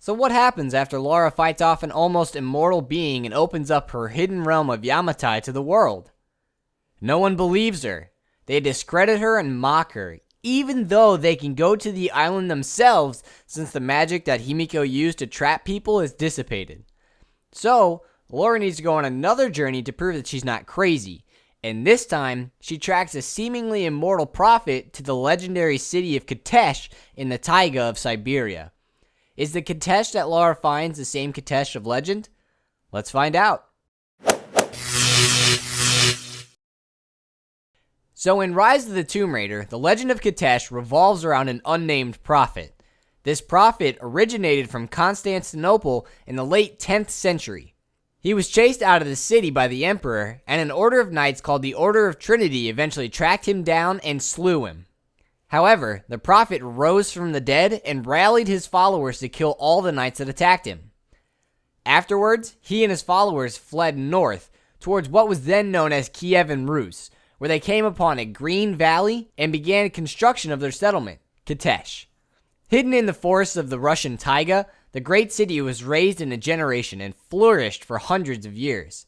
So what happens after Lara fights off an almost immortal being and opens up her hidden realm of Yamatai to the world? No one believes her. They discredit her and mock her, even though they can go to the island themselves since the magic that Himiko used to trap people is dissipated. So, Lara needs to go on another journey to prove that she's not crazy, and this time, she tracks a seemingly immortal prophet to the legendary city of Kitezh in the taiga of Siberia. Is the Kitezh that Lara finds the same Kitezh of legend? Let's find out. So in Rise of the Tomb Raider, the legend of Kitezh revolves around an unnamed prophet. This prophet originated from Constantinople in the late 10th century. He was chased out of the city by the emperor, and an order of knights called the Order of Trinity eventually tracked him down and slew him. However, the prophet rose from the dead and rallied his followers to kill all the knights that attacked him. Afterwards, he and his followers fled north towards what was then known as Kiev Rus, where they came upon a green valley and began construction of their settlement, Kitezh. Hidden in the forests of the Russian taiga, the great city was raised in a generation and flourished for hundreds of years,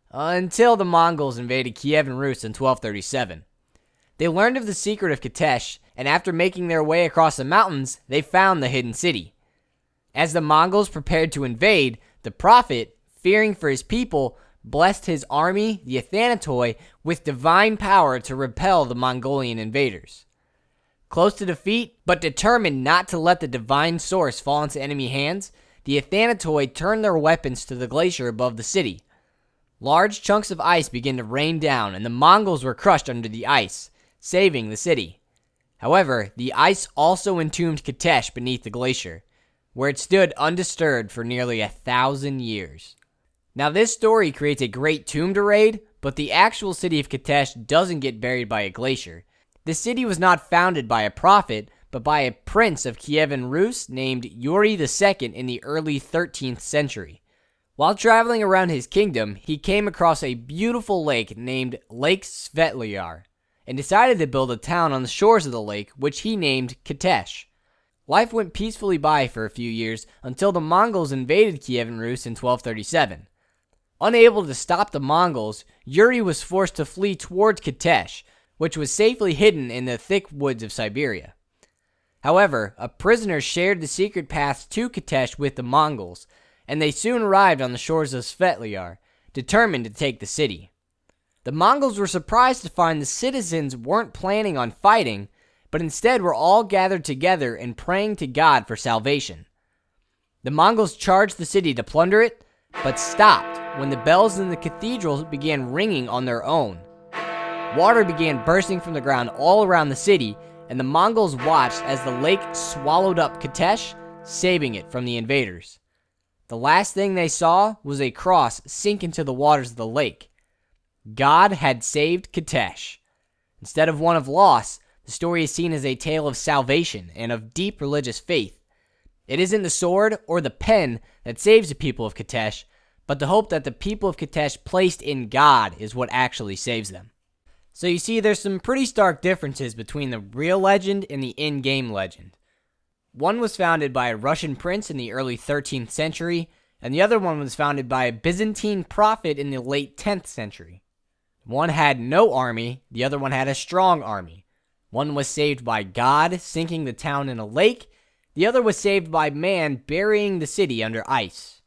until the Mongols invaded Kiev Rus in 1237. They learned of the secret of Kitezh, and after making their way across the mountains, they found the hidden city. As the Mongols prepared to invade, the prophet, fearing for his people, blessed his army, the Athanatoi, with divine power to repel the Mongolian invaders. Close to defeat, but determined not to let the divine source fall into enemy hands, the Athanatoi turned their weapons to the glacier above the city. Large chunks of ice began to rain down, and the Mongols were crushed under the ice, saving the city. However, the ice also entombed Kitezh beneath the glacier, where it stood undisturbed for nearly 1,000 years. Now this story creates a great tomb to raid, but the actual city of Kitezh doesn't get buried by a glacier. The city was not founded by a prophet, but by a prince of Kiev Rus named Yuri II in the early 13th century. While traveling around his kingdom, he came across a beautiful lake named Lake Svetlyar, and decided to build a town on the shores of the lake, which he named Kitezh. Life went peacefully by for a few years until the Mongols invaded Kiev Rus in 1237. Unable to stop the Mongols, Yuri was forced to flee towards Kitezh, which was safely hidden in the thick woods of Siberia. However, a prisoner shared the secret paths to Kitezh with the Mongols, and they soon arrived on the shores of Svetlyar, determined to take the city. The Mongols were surprised to find the citizens weren't planning on fighting, but instead were all gathered together and praying to God for salvation. The Mongols charged the city to plunder it, but stopped when the bells in the cathedral began ringing on their own. Water began bursting from the ground all around the city, and the Mongols watched as the lake swallowed up Kitezh, saving it from the invaders. The last thing they saw was a cross sink into the waters of the lake. God had saved Kitezh. Instead of one of loss, the story is seen as a tale of salvation and of deep religious faith. It isn't the sword or the pen that saves the people of Kitezh, but the hope that the people of Kitezh placed in God is what actually saves them. So you see, there's some pretty stark differences between the real legend and the in-game legend. One was founded by a Russian prince in the early 13th century, and the other one was founded by a Byzantine prophet in the late 10th century. One had no army, the other one had a strong army. One was saved by God sinking the town in a lake, the other was saved by man burying the city under ice.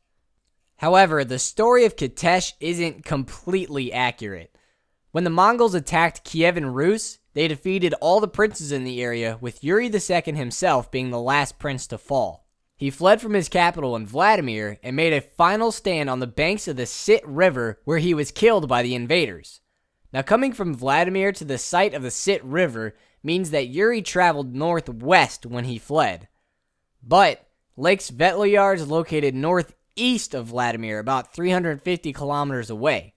However, the story of Kitezh isn't completely accurate. When the Mongols attacked Kiev Rus, they defeated all the princes in the area, with Yuri II himself being the last prince to fall. He fled from his capital in Vladimir and made a final stand on the banks of the Sit River, where he was killed by the invaders. Now, coming from Vladimir to the site of the Sit River means that Yuri traveled northwest when he fled. But Lake Svetlyar is located northeast of Vladimir, about 350 kilometers away.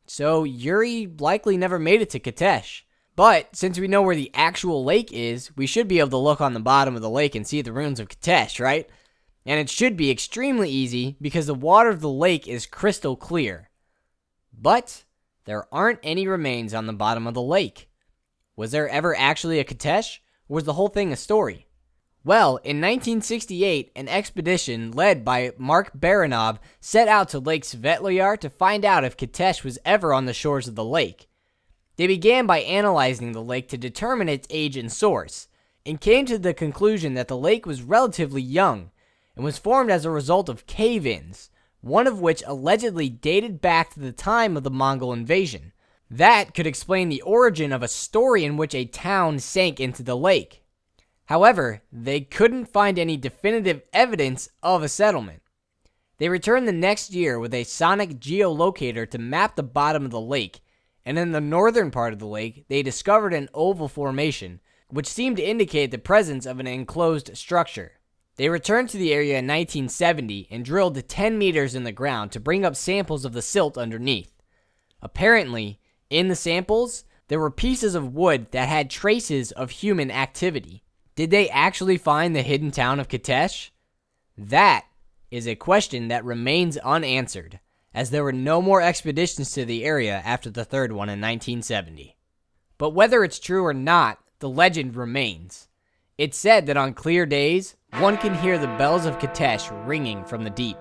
So Yuri likely never made it to Kitezh. But since we know where the actual lake is, we should be able to look on the bottom of the lake and see the ruins of Kitezh, right? And it should be extremely easy because the water of the lake is crystal clear. But there aren't any remains on the bottom of the lake. Was there ever actually a Kitezh, or was the whole thing a story? Well, in 1968, an expedition led by Mark Baranov set out to Lake Svetloyar to find out if Kitezh was ever on the shores of the lake. They began by analyzing the lake to determine its age and source, and came to the conclusion that the lake was relatively young and was formed as a result of cave-ins, one of which allegedly dated back to the time of the Mongol invasion. That could explain the origin of a story in which a town sank into the lake. However, they couldn't find any definitive evidence of a settlement. They returned the next year with a sonic geolocator to map the bottom of the lake, and in the northern part of the lake, they discovered an oval formation, which seemed to indicate the presence of an enclosed structure. They returned to the area in 1970 and drilled 10 meters in the ground to bring up samples of the silt underneath. Apparently, in the samples, there were pieces of wood that had traces of human activity. Did they actually find the hidden town of Kitezh? That is a question that remains unanswered, as there were no more expeditions to the area after the third one in 1970. But whether it's true or not, the legend remains. It's said that on clear days, one can hear the bells of Kitezh ringing from the deep,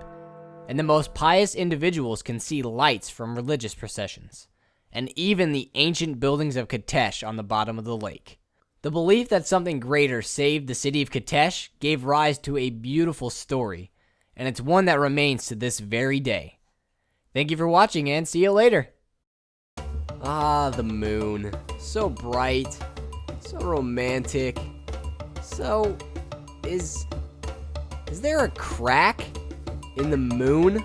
and the most pious individuals can see lights from religious processions, and even the ancient buildings of Kitezh on the bottom of the lake. The belief that something greater saved the city of Kitezh gave rise to a beautiful story, and it's one that remains to this very day. Thank you for watching, and see you later. Ah, the moon. So bright. So romantic. So, is there a crack in the moon?